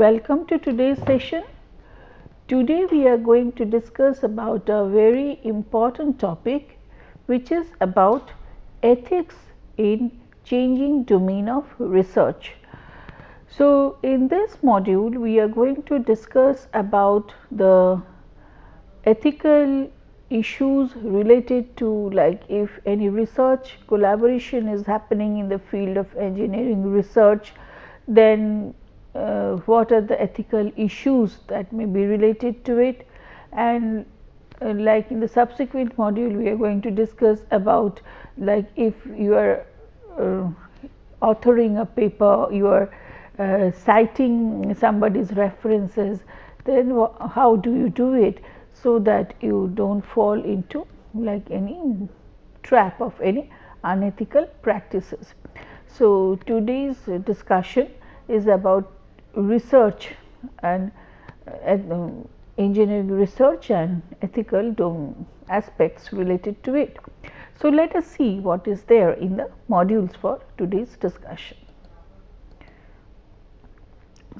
Welcome to today's session. Today we are going to discuss about a very important topic, which is about ethics in changing domain of research. So, in this module we are going to discuss about the ethical issues related to, like, if any research collaboration is happening in the field of engineering research, then what are the ethical issues that may be related to it, and like in the subsequent module we are going to discuss about, like, if you are authoring a paper, you are citing somebody's references, then how do you do it so that you don't fall into like any trap of any unethical practices. So, today's discussion is about research and engineering research and ethical aspects related to it. So, let us see what is there in the modules for today's discussion.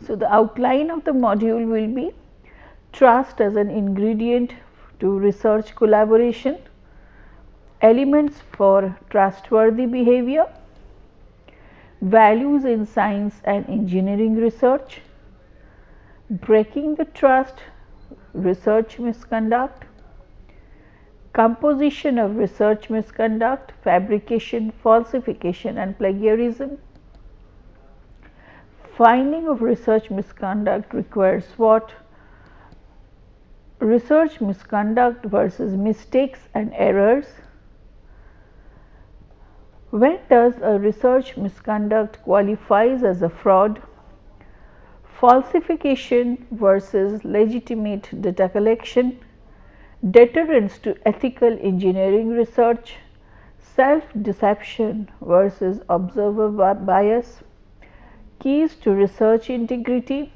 So, the outline of the module will be trust as an ingredient to research collaboration, elements for trustworthy behavior, values in science and engineering research, breaking the trust, research misconduct, composition of research misconduct, fabrication, falsification and plagiarism. Finding of research misconduct requires what? Research misconduct versus mistakes and errors. When does a research misconduct qualifies as a fraud? Falsification versus legitimate data collection, deterrents to ethical engineering research, self-deception versus observer bias, keys to research integrity,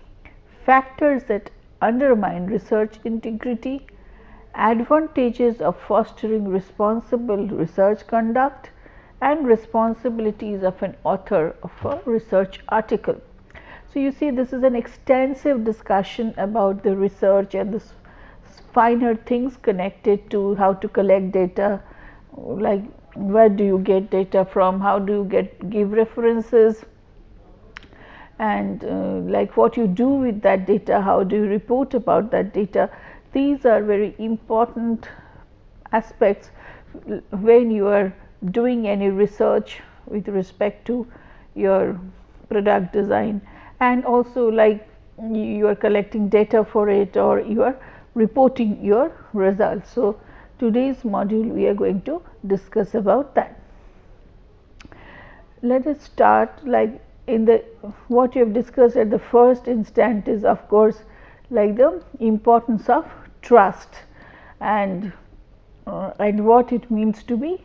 factors that undermine research integrity, advantages of fostering responsible research conduct, and responsibilities of an author of a research article. So, you see, this is an extensive discussion about the research and the finer things connected to how to collect data, like where do you get data from, how do you give references, and like what you do with that data, how do you report about that data. These are very important aspects when you are doing any research with respect to your product design, and also like you are collecting data for it or you are reporting your results. So, today's module we are going to discuss about that. Let us start, like, in the what you have discussed at the first instant is, of course, like the importance of trust and what it means to be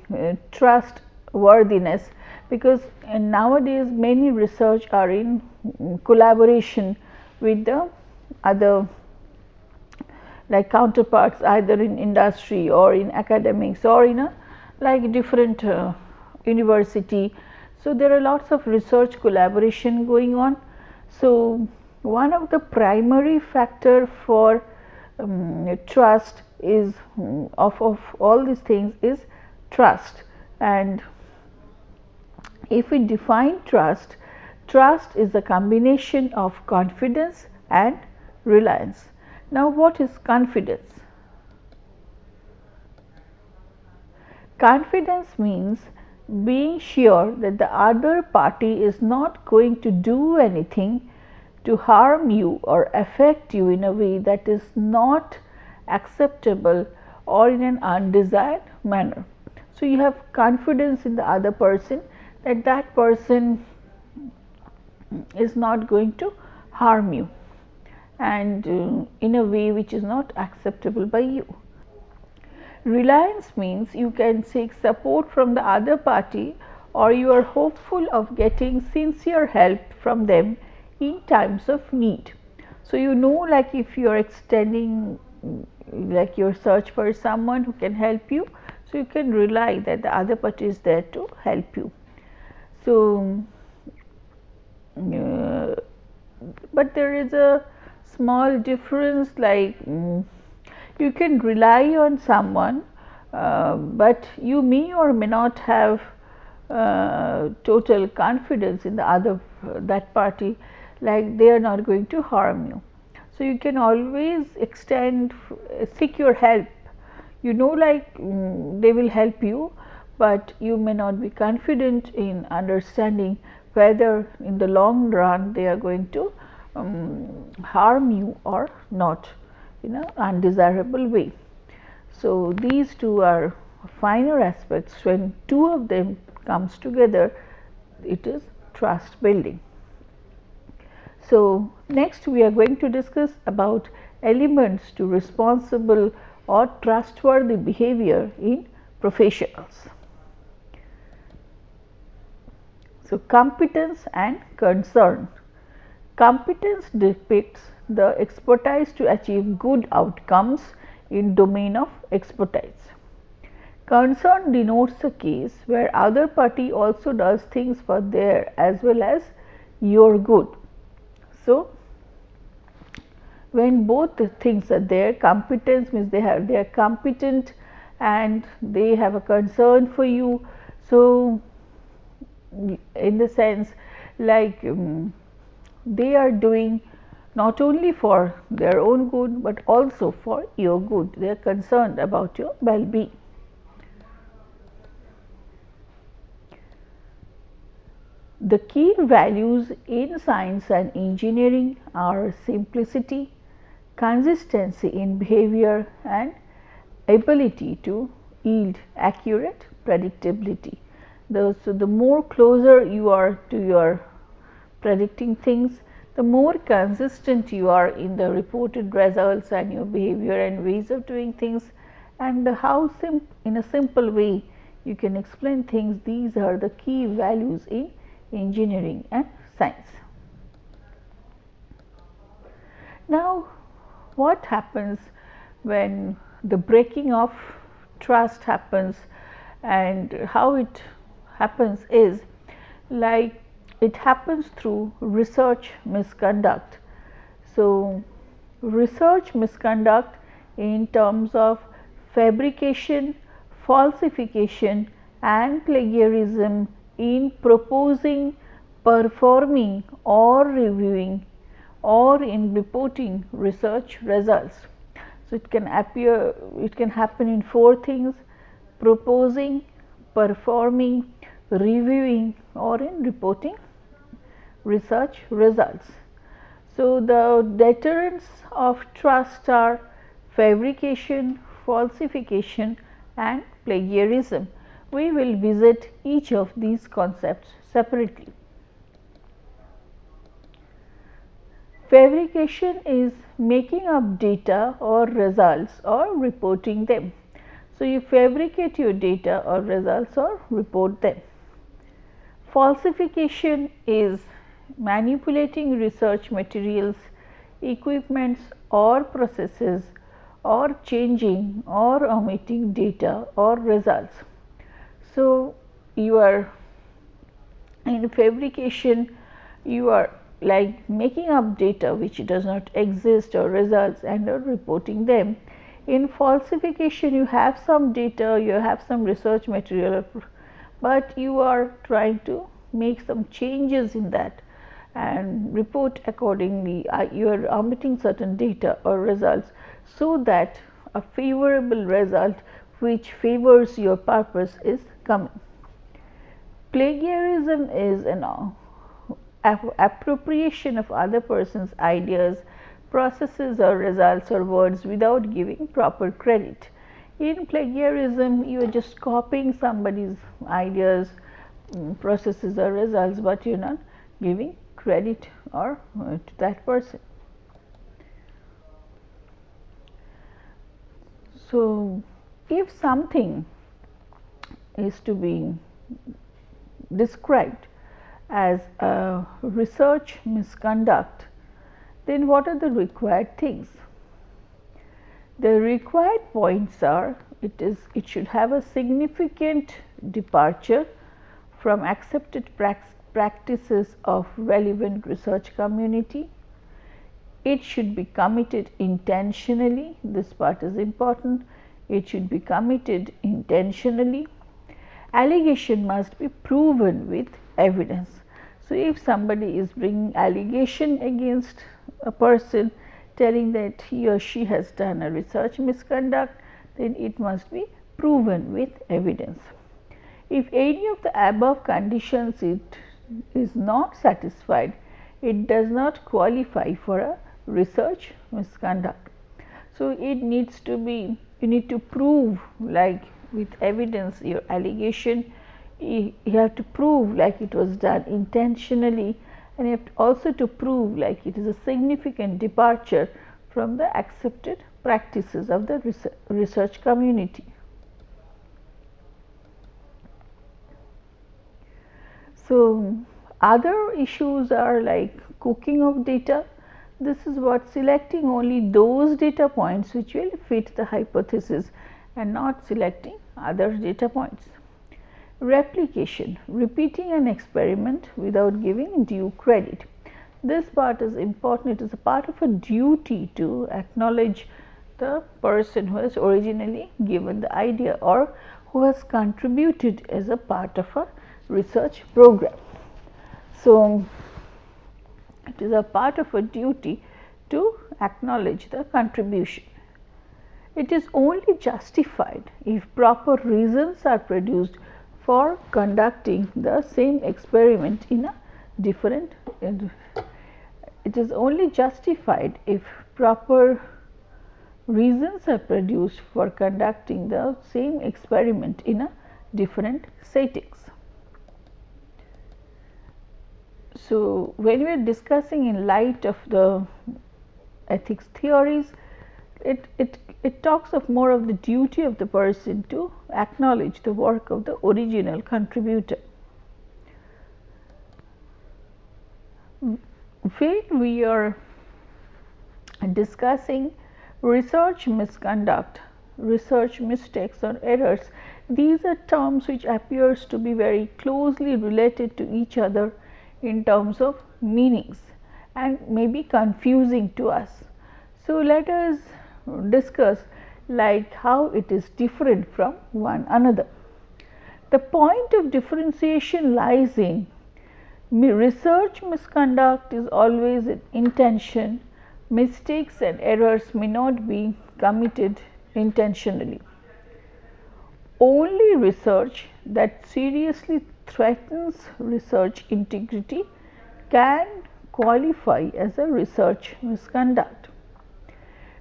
trustworthiness, because nowadays many research are in collaboration with the other like counterparts, either in industry or in academics or in a like different university. So, there are lots of research collaboration going on. So, one of the primary factor for trust is of all these things is trust. And if we define trust, trust is a combination of confidence and reliance. Now, what is confidence? Confidence means being sure that the other party is not going to do anything to harm you or affect you in a way that is not acceptable or in an undesired manner. So, you have confidence in the other person that that person is not going to harm you and in a way which is not acceptable by you. Reliance means you can seek support from the other party or you are hopeful of getting sincere help from them in times of need. So, you know, like if you are extending like your search for someone who can help you, so you can rely that the other party is there to help you. So, but there is a small difference, like you can rely on someone, but you may or may not have total confidence in the other that party, like they are not going to harm you. So you can always seek your help, like they will help you, but you may not be confident in understanding whether in the long run they are going to harm you or not in an undesirable way. So these two are finer aspects. When two of them comes together, it is trust building. So next we are going to discuss about elements to responsible or trustworthy behavior in professionals. So competence and concern. Competence depicts the expertise to achieve good outcomes in domain of expertise. Concern denotes a case where other party also does things for their as well as your good. So when both the things are there, competence means they are competent and they have a concern for you. So in the sense, like they are doing not only for their own good, but also for your good. They are concerned about your well-being. The key values in science and engineering are simplicity, consistency in behavior, and ability to yield accurate predictability. So the more closer you are to your predicting things, the more consistent you are in the reported results and your behavior and ways of doing things, and how in a simple way you can explain things. These are the key values in engineering and science. Now, what happens when the breaking of trust happens, and how it happens is, like, it happens through research misconduct. So research misconduct in terms of fabrication, falsification and plagiarism in proposing, performing or reviewing or in reporting research results. So it can happen in four things: proposing, performing, reviewing or in reporting research results. So the deterrents of trust are fabrication, falsification and plagiarism. We will visit each of these concepts separately. Fabrication is making up data or results or reporting them. So you fabricate your data or results or report them. Falsification is manipulating research materials, equipments or processes, or changing or omitting data or results. So you are in fabrication, you are like making up data which does not exist or results and are reporting them. In falsification, you have some data, you have some research material, but you are trying to make some changes in that and report accordingly. You are omitting certain data or results so that a favorable result which favors your purpose is coming. Plagiarism is an appropriation of other person's ideas, processes or results or words without giving proper credit. In plagiarism, you are just copying somebody's ideas, processes or results, but you are not giving credit or to that person. So if something is to be described as a research misconduct, then what are the required things? The required points are: it should have a significant departure from accepted practices of relevant research community. It should be committed intentionally. This part is important. It should be committed intentionally. Allegation must be proven with evidence. So, if somebody is bringing allegation against a person telling that he or she has done a research misconduct, then it must be proven with evidence. If any of the above conditions is not satisfied, it does not qualify for a research misconduct. So, it needs to be, you need to prove like with evidence your allegation, you have to prove like it was done intentionally, and you have also to prove like it is a significant departure from the accepted practices of the research community. So, other issues are like cooking of data. This is what selecting only those data points which will fit the hypothesis and not selecting other data points. Replication, repeating an experiment without giving due credit. This part is important. It is a part of a duty to acknowledge the person who has originally given the idea or who has contributed as a part of a research program. So, it is a part of a duty to acknowledge the contribution. It is only justified if proper reasons are produced for conducting the same experiment in a different. It is only justified if proper reasons are produced for conducting the same experiment in a different settings. So, when we are discussing in light of the ethics theories, it talks of more of the duty of the person to acknowledge the work of the original contributor. When we are discussing research misconduct, research mistakes or errors, these are terms which appears to be very closely related to each other in terms of meanings and may be confusing to us. So, let us discuss like how it is different from one another. The point of differentiation lies in research misconduct is always an intention. Mistakes and errors may not be committed intentionally. Only research that seriously threatens research integrity can qualify as a research misconduct.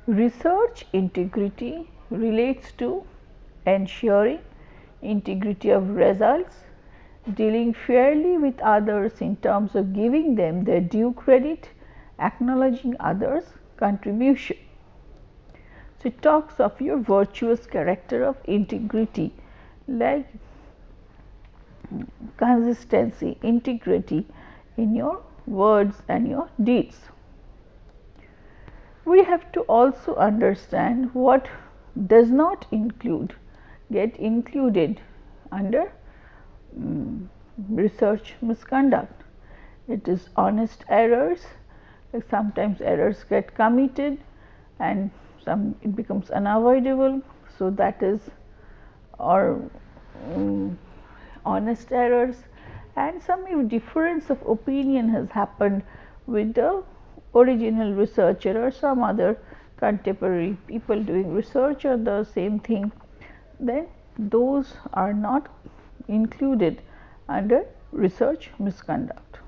Research integrity relates to ensuring integrity of results, dealing fairly with others in terms of giving them their due credit, acknowledging others' contribution. So, it talks of your virtuous character of integrity like consistency, integrity in your words and your deeds. We have to also understand what does not get included under research misconduct. It is honest errors, like sometimes errors get committed and it becomes unavoidable. So, that is or honest errors, and some difference of opinion has happened with the original researcher or some other contemporary people doing research on the same thing, then those are not included under research misconduct.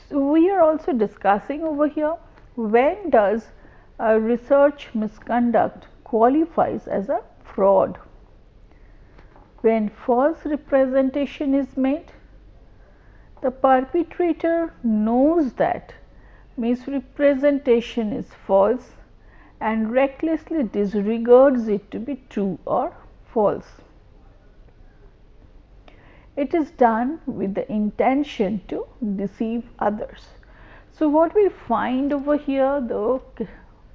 So, we are also discussing over here when does a research misconduct qualifies as a fraud. When false representation is made, the perpetrator knows that misrepresentation is false and recklessly disregards it to be true or false. It is done with the intention to deceive others. So, what we find over here, the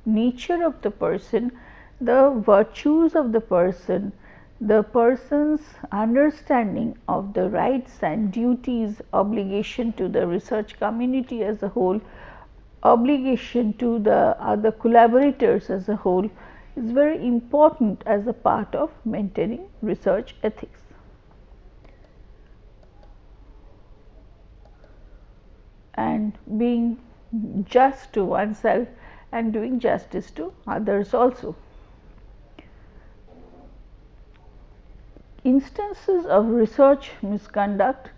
nature of the person, the virtues of the person, the person's understanding of the rights and duties, obligation to the research community as a whole, obligation to the other collaborators as a whole is very important as a part of maintaining research ethics. And being just to oneself and doing justice to others also. Instances of research misconduct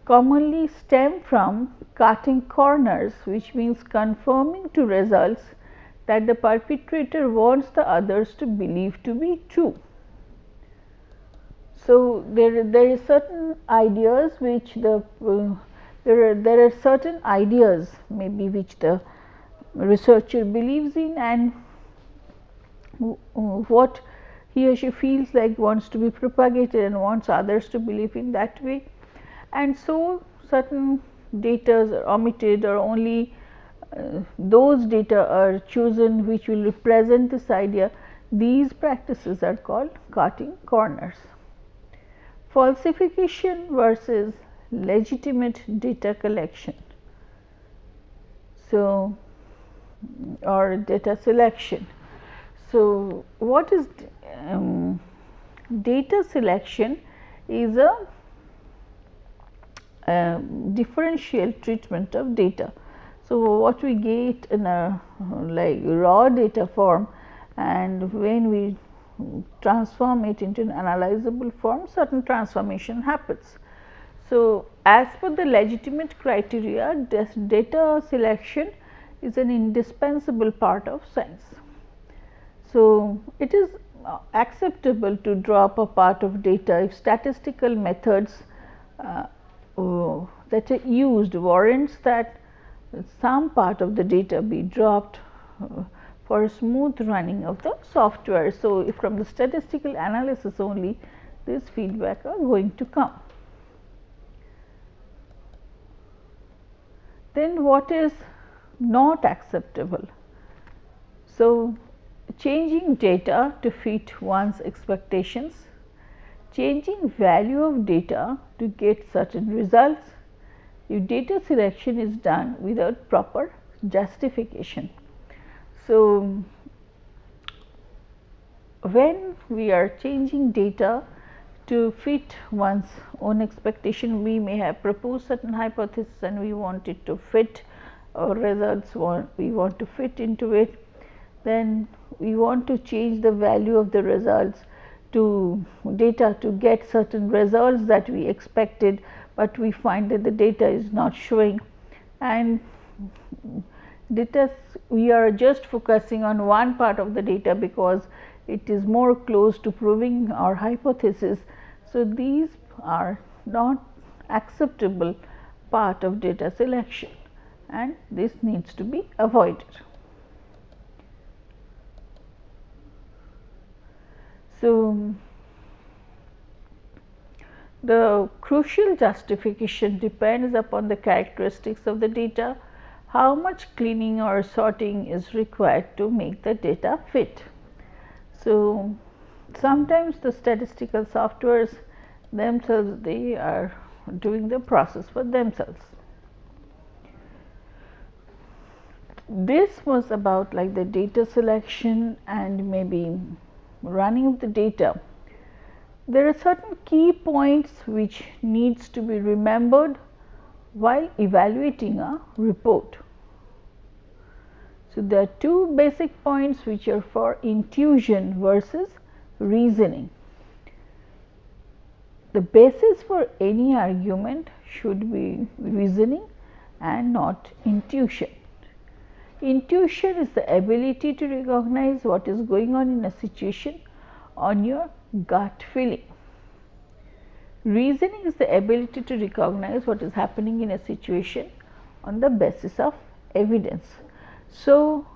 commonly stem from cutting corners, which means conforming to results that the perpetrator wants the others to believe to be true. So, there is certain ideas which there are certain ideas maybe which the researcher believes in, and what he or she feels like wants to be propagated and wants others to believe in that way, and so certain data are omitted, or only those data are chosen which will represent this idea. These practices are called cutting corners. Falsification versus legitimate data collection, so or data selection. So, what is data selection is a differential treatment of data. So, what we get in a like raw data form, and when we transform it into an analyzable form, certain transformation happens. So, as per the legitimate criteria, this data selection is an indispensable part of science. So, it is acceptable to drop a part of data if statistical methods that are used warrants that some part of the data be dropped for smooth running of the software. So, if from the statistical analysis only this feedback are going to come. Then what is not acceptable? So, changing data to fit one's expectations, changing value of data to get certain results if data selection is done without proper justification. So, when we are changing data to fit one's own expectation, we may have proposed certain hypothesis and we want it to fit our results, we want to fit into it, then we want to change the value of the results to data to get certain results that we expected, but we find that the data is not showing, and data we are just focusing on one part of the data because it is more close to proving our hypothesis. So, these are not acceptable part of data selection, and this needs to be avoided. So, the crucial justification depends upon the characteristics of the data, how much cleaning or sorting is required to make the data fit. So, sometimes the statistical softwares themselves, they are doing the process for themselves. This was about like the data selection and maybe running of the data. There are certain key points which needs to be remembered while evaluating a report. So, there are two basic points which are for intuition versus reasoning. The basis for any argument should be reasoning and not intuition. Intuition is the ability to recognize what is going on in a situation on your gut feeling. Reasoning is the ability to recognize what is happening in a situation on the basis of evidence. So,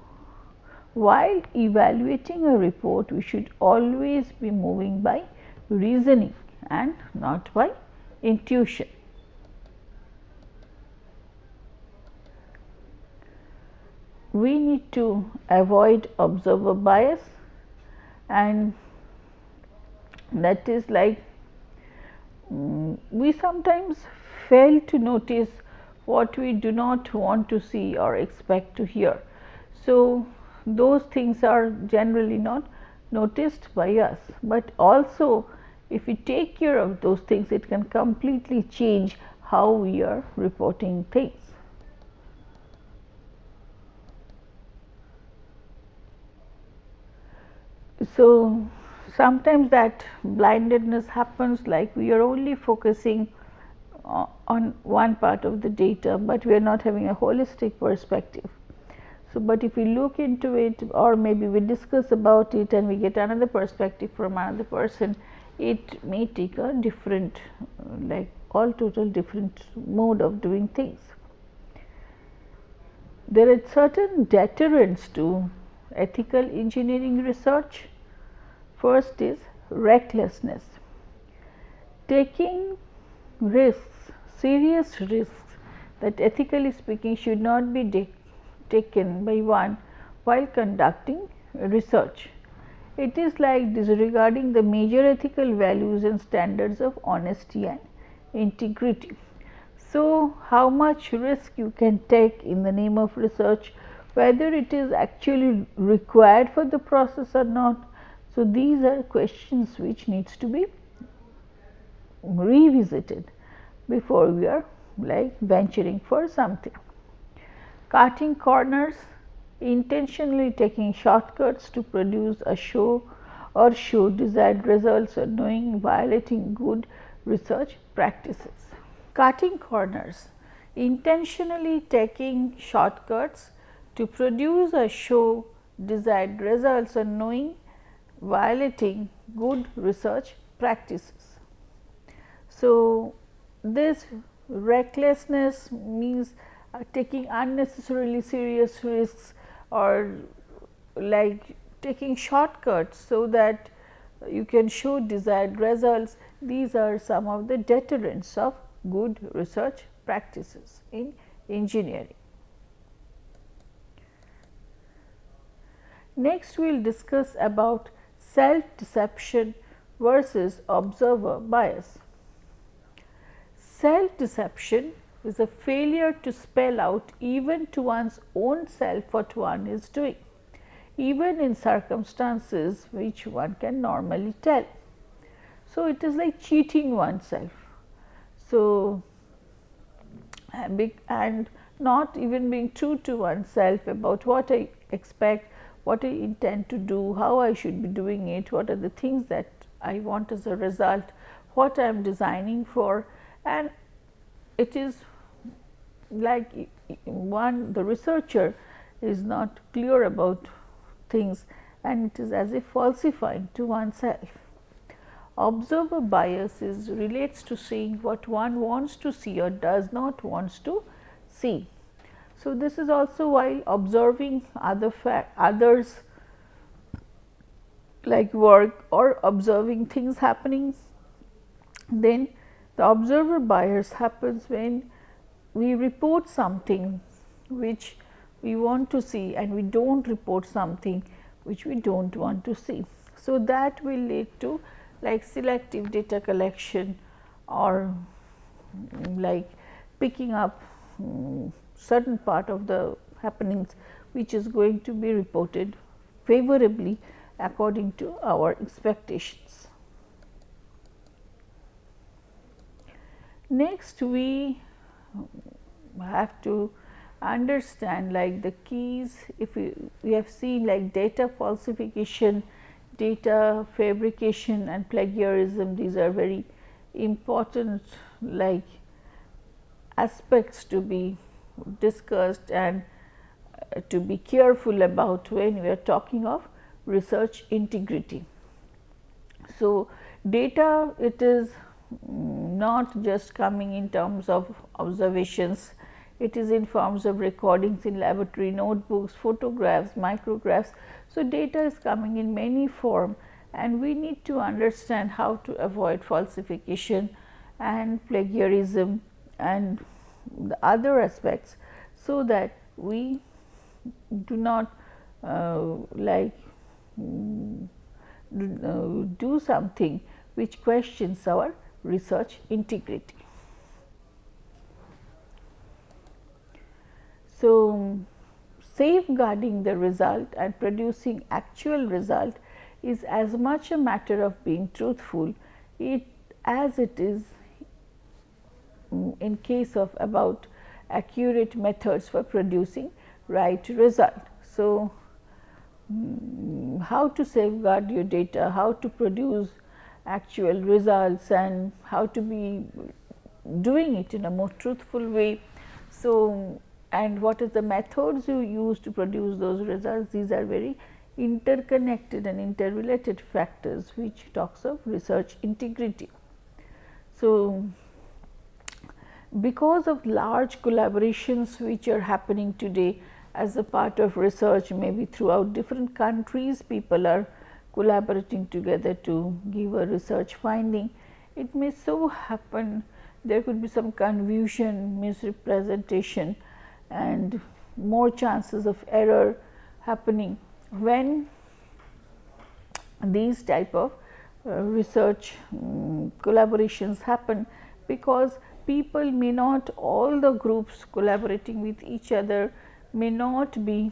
while evaluating a report, we should always be moving by reasoning and not by intuition. We need to avoid observer bias, and That is like we sometimes fail to notice what we do not want to see or expect to hear. So, those things are generally not noticed by us, but also if we take care of those things, it can completely change how we are reporting things. So, sometimes that blindedness happens, like we are only focusing on one part of the data, but we are not having a holistic perspective. So, but if we look into it, or maybe we discuss about it and we get another perspective from another person, it may take a different, like all total different mode of doing things. There are certain deterrents to ethical engineering research. First is recklessness. Taking risks, serious risks that ethically speaking should not be taken by one while conducting research. It is like disregarding the major ethical values and standards of honesty and integrity. So, how much risk you can take in the name of research, whether it is actually required for the process or not. So, these are questions which needs to be revisited before we are like venturing for something. Cutting corners, intentionally taking shortcuts to produce a show or show desired results, or knowing violating good research practices. Cutting corners, intentionally taking shortcuts to produce or show desired results, or knowing violating good research practices. So, this recklessness means taking unnecessarily serious risks, or like taking shortcuts so that you can show desired results. These are some of the deterrents of good research practices in engineering. Next, we will discuss about self deception versus observer bias. Self deception is a failure to spell out even to one's own self what one is doing, even in circumstances which one can normally tell. So, it is like cheating oneself. So, and not even being true to oneself about what I expect, what I intend to do, how I should be doing it, what are the things that I want as a result, what I am designing for. And it is like the researcher is not clear about things, and it is as if falsifying to oneself. Observer bias relates to seeing what one wants to see or does not wants to see. So, this is also while observing others like work or observing things happening. Then the observer bias happens when we report something which we want to see and we do not report something which we do not want to see. So, that will lead to like selective data collection, or like picking up certain part of the happenings which is going to be reported favorably according to our expectations. Next, we have to understand like the keys. If we have seen like data falsification, data fabrication and plagiarism, these are very important like aspects to be discussed and to be careful about when we are talking of research integrity. So, data, it is not just coming in terms of observations, it is in forms of recordings in laboratory notebooks, photographs, micrographs. So, data is coming in many form, and we need to understand how to avoid falsification and plagiarism and the other aspects, so that we do not do something which questions our research integrity. So, safeguarding the result and producing actual result is as much a matter of being truthful as it is in case of about accurate methods for producing right result. So, how to safeguard your data, how to produce actual results, and how to be doing it in a more truthful way. So, and what is the methods you use to produce those results? These are very interconnected and interrelated factors which talks of research integrity. So, because of large collaborations which are happening today as a part of research, maybe throughout different countries, people are collaborating together to give a research finding. It may so happen there could be some confusion, misrepresentation, and more chances of error happening when these type of research collaborations happen, because people may not, all the groups collaborating with each other may not be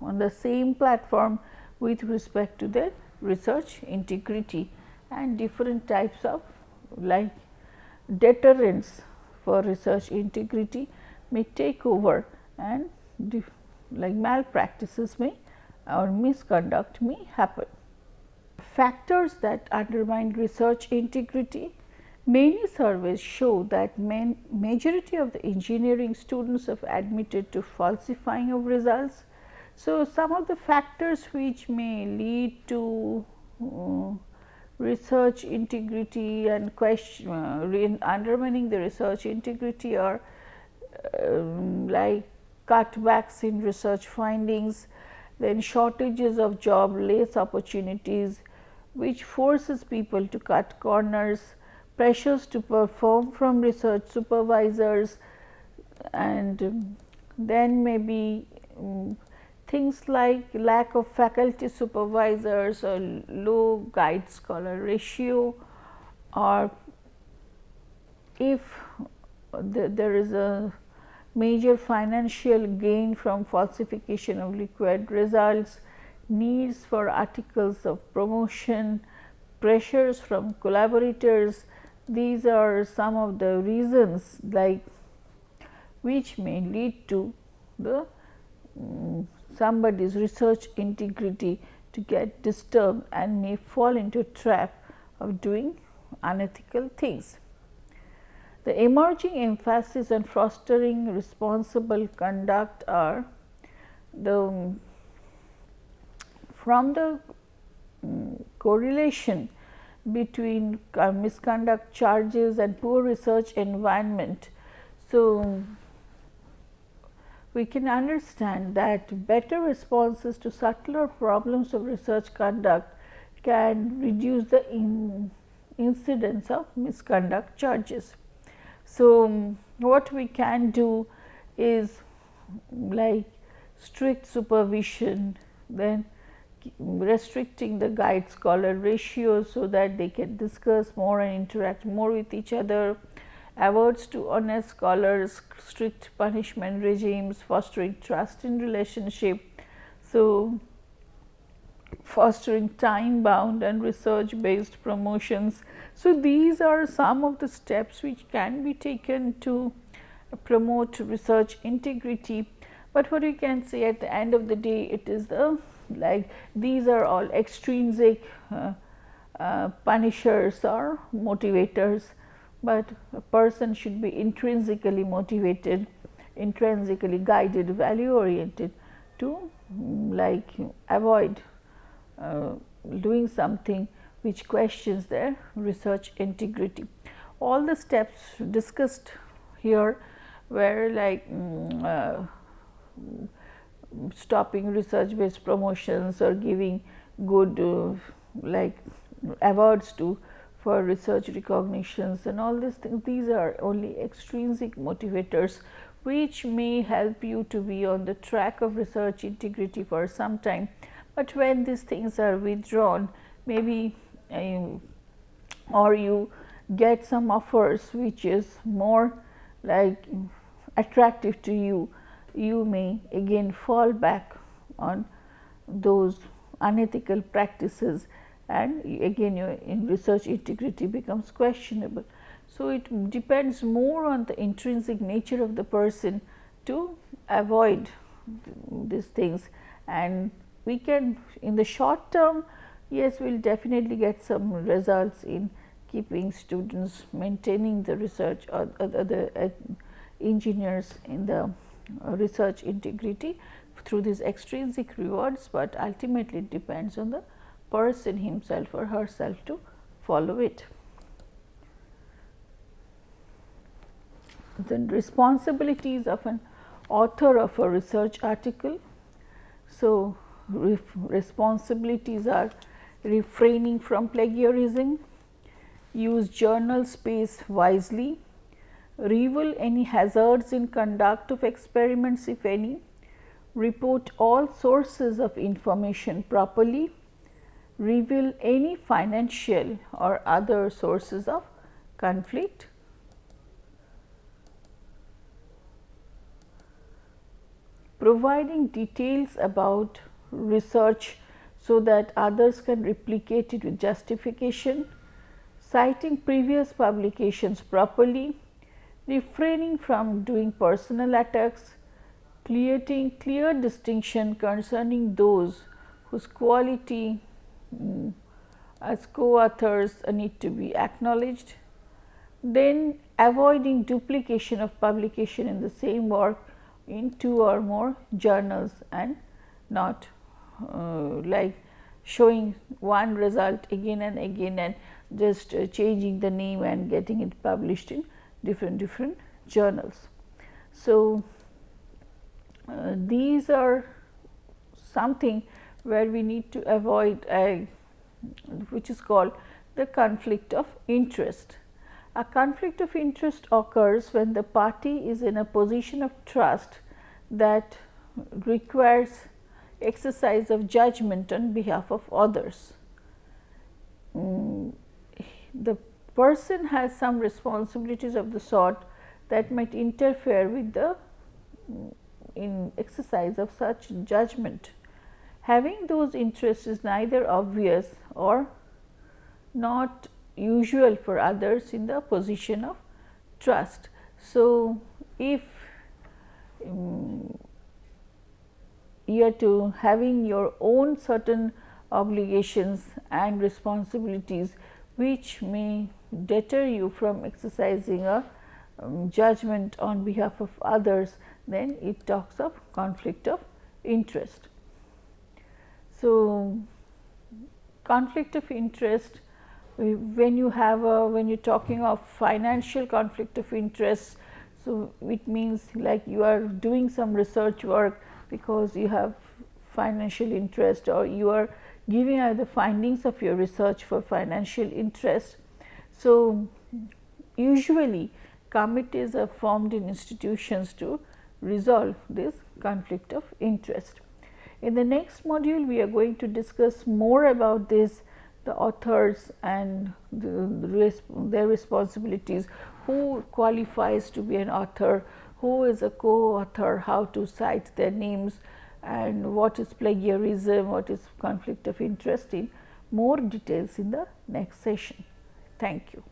on the same platform with respect to their research integrity, and different types of like deterrents for research integrity may take over, and like malpractices may or misconduct may happen. Factors that undermine research integrity. Many surveys show that majority of the engineering students have admitted to falsifying of results. So, some of the factors which may lead to research integrity and undermining the research integrity are like cutbacks in research findings, then shortages of jobless opportunities which forces people to cut corners, pressures to perform from research supervisors, and then maybe things like lack of faculty supervisors or low guide scholar ratio, or if there is a major financial gain from falsification of liquid results, needs for articles of promotion, pressures from collaborators. These are some of the reasons like which may lead to the somebody's research integrity to get disturbed and may fall into a trap of doing unethical things. The emerging emphasis on fostering responsible conduct are from the correlation between misconduct charges and poor research environment. So, we can understand that better responses to subtler problems of research conduct can reduce the incidence of misconduct charges. So, what we can do is like strict supervision, then restricting the guide scholar ratio so that they can discuss more and interact more with each other, awards to honest scholars, strict punishment regimes, fostering trust in relationship. So, fostering time bound and research based promotions. So, these are some of the steps which can be taken to promote research integrity, but what we can say at the end of the day, it is the like these are all extrinsic punishers or motivators, but a person should be intrinsically motivated, intrinsically guided, value oriented to like avoid doing something which questions their research integrity. All the steps discussed here were like stopping research based promotions or giving good like awards to for research recognitions and all these things. These are only extrinsic motivators which may help you to be on the track of research integrity for some time, but when these things are withdrawn, maybe or you get some offers which is more like attractive to you, you may again fall back on those unethical practices, and again your research integrity becomes questionable. So, it depends more on the intrinsic nature of the person to avoid these things, and we can in the short term, yes, we will definitely get some results in keeping students, maintaining the research or the engineers in the research integrity through these extrinsic rewards, but ultimately it depends on the person himself or herself to follow it. Then responsibilities of an author of a research article. So, responsibilities are refraining from plagiarism, use journal space wisely, reveal any hazards in conduct of experiments if any, report all sources of information properly, reveal any financial or other sources of conflict, providing details about research so that others can replicate it with justification, citing previous publications properly, refraining from doing personal attacks, creating clear distinction concerning those whose quality as co-authors need to be acknowledged, then avoiding duplication of publication in the same work in 2 or more journals, and not like showing one result again and again and just changing the name and getting it published in different journals. So, these are something where we need to avoid which is called the conflict of interest. A conflict of interest occurs when the party is in a position of trust that requires exercise of judgment on behalf of others. The person has some responsibilities of the sort that might interfere with the in exercise of such judgment. Having those interests is neither obvious or not usual for others in the position of trust. So, if you are to having your own certain obligations and responsibilities which may deter you from exercising a judgment on behalf of others, then it talks of conflict of interest. So, conflict of interest, when you have when you are talking of financial conflict of interest, so it means like you are doing some research work because you have financial interest, or you are giving out the findings of your research for financial interest. So, usually committees are formed in institutions to resolve this conflict of interest. In the next module, we are going to discuss more about this, the authors and their responsibilities, who qualifies to be an author, who is a co-author, how to cite their names, and what is plagiarism, what is conflict of interest, in more details in the next session. Thank you.